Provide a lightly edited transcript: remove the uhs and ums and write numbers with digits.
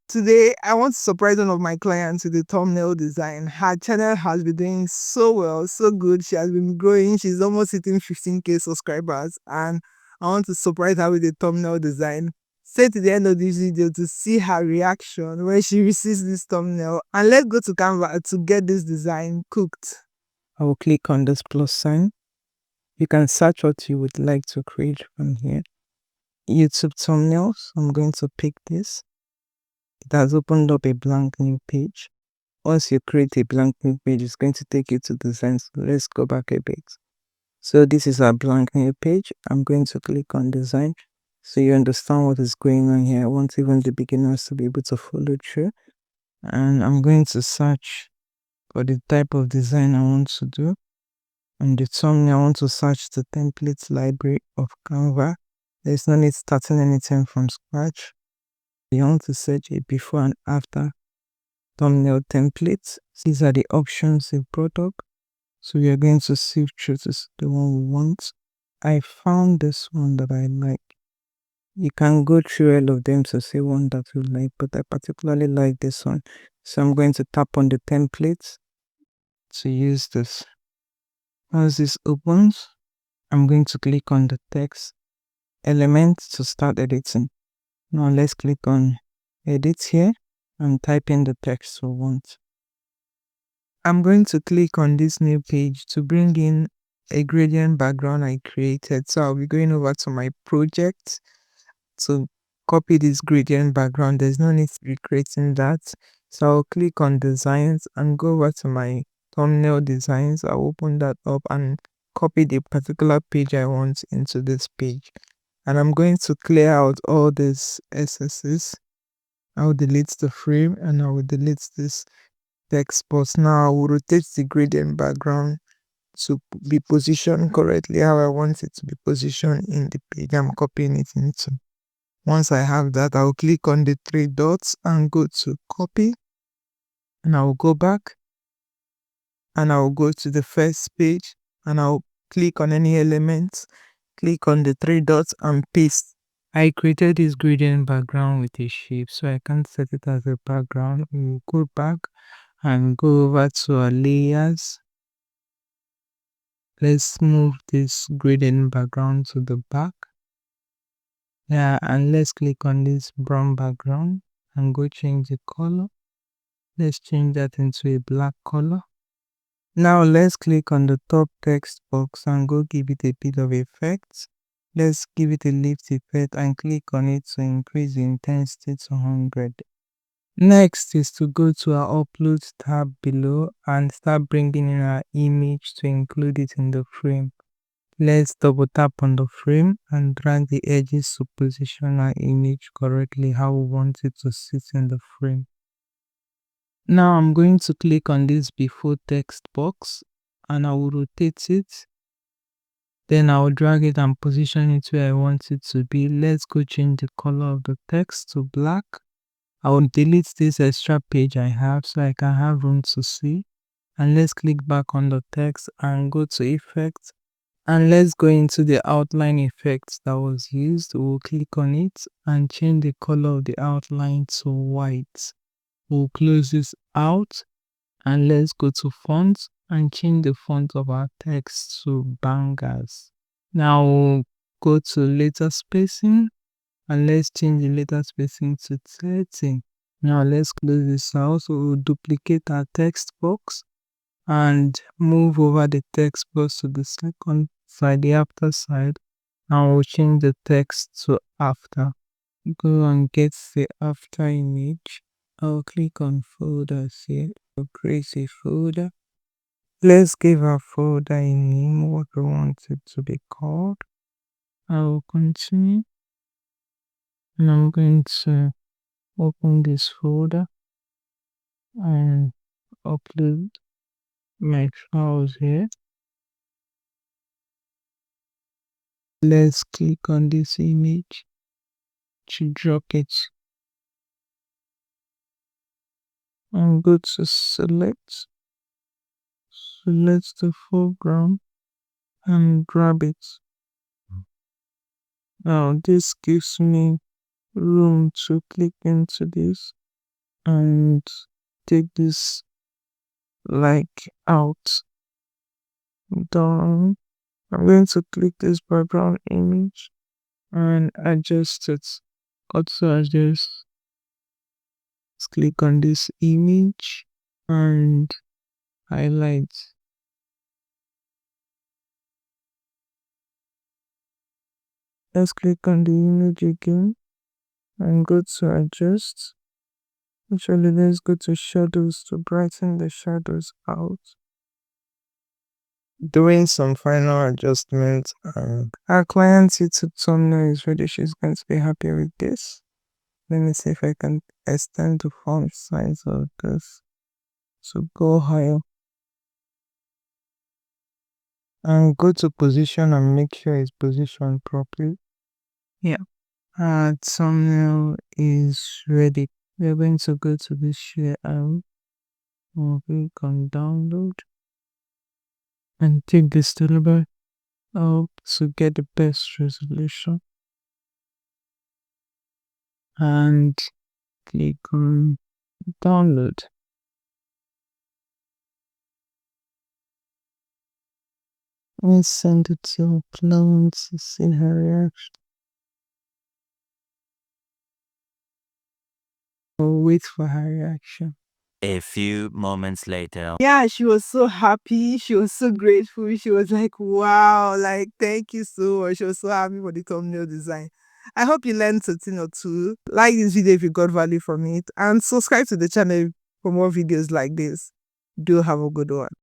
Today, I want to surprise one of my clients with the thumbnail design. Her channel has been doing so well, so good. She has been growing. She's almost hitting 15K subscribers, and I want to surprise her with the thumbnail design. Stay to the end of this video to see her reaction when she receives this thumbnail. And let's go to Canva to get this design cooked. I will click on this plus sign. You can search what you would like to create from here. YouTube thumbnails. I'm going to pick this. It has opened up a blank new page. Once you create a blank new page, it's going to take you to design. So let's go back a bit. So this is our blank new page. I'm going to click on design so you understand what is going on here. I want even the beginners to be able to follow through. And I'm going to search for the type of design I want to do. And the thumbnail, I want to search the templates library of Canva. There's no need starting anything from scratch. You want to search a before and after thumbnail templates. These are the options they brought up. So we are going to sift through to the one we want. I found this one that I like. You can go through all of them to see one that you like, but I particularly like this one. So I'm going to tap on the templates to use this. Once this opens, I'm going to click on the text element to start editing. Now let's click on edit here and type in the text we want. I'm going to click on this new page to bring in a gradient background I created. So I'll be going over to my project to copy this gradient background. There's no need to be creating that. So I'll click on designs and go over to my thumbnail designs. I'll open that up and copy the particular page I want into this page. And I'm going to clear out all these SSs. I'll delete the frame and I will delete this text box. Now I will rotate the gradient background to be positioned correctly how I want it to be positioned in the page I'm copying it into. Once I have that, I'll click on the three dots and go to copy, and I'll go back and I'll go to the first page and I'll click on any elements, click on the three dots and paste. I created this gradient background with a shape, so I can't set it as a background. We'll go back and go over to our layers. Let's move this gradient background to the back. Yeah, and let's click on this brown background and go change the color. Let's change that into a black color. Now let's click on the top text box and go give it a bit of effect. Let's give it a lift effect and click on it to increase the intensity to 100. Next is to go to our upload tab below and start bringing in our image to include it in the frame. Let's double tap on the frame and drag the edges to position our image correctly how we want it to sit in the frame. Now I'm going to click on this before text box and I will rotate it. Then I will drag it and position it where I want it to be. Let's go change the color of the text to black. I will delete this extra page I have so I can have room to see. And let's click back on the text and go to effects. And let's go into the outline effects that was used. We'll click on it and change the color of the outline to white. We'll close this out and let's go to fonts and change the font of our text to bangers. Now we'll go to letter spacing and let's change the letter spacing to 30. Now let's close this out. So we'll duplicate our text box and move over the text box to the second side, the after side, and we'll change the text to after. Go and get the after image. I'll click on folders here. I'll create a folder. Let's give our folder a name, what we want it to be called. I will continue and I'm going to open this folder and upload my files here. Let's click on this image to drop it and go to select the foreground and grab it. Now this gives me room to click into this and take this like out. Done. I'm going to click this background image and adjust it. Also adjust. Let's click on this image and highlight. Let's click on the image again and go to adjust. Actually, let's go to shadows to brighten the shadows out. Doing some final adjustments. Our client's YouTube thumbnail is ready. She's going to be happy with this. Let me see if I can extend the font size of this to go higher. And go to position and make sure it's positioned properly. Yeah. Our thumbnail is ready. We're going to go to the share arrow. We'll click on download and take this deliver up to get the best resolution. And click on download. And send it to your client to see her reaction. Or wait for her reaction. A few moments later. Yeah, she was so happy. She was so grateful. She was like, wow, like, thank you so much. She was so happy for the thumbnail design. I hope you learned something or two. Like this video if you got value from it. And subscribe to the channel for more videos like this. Do have a good one.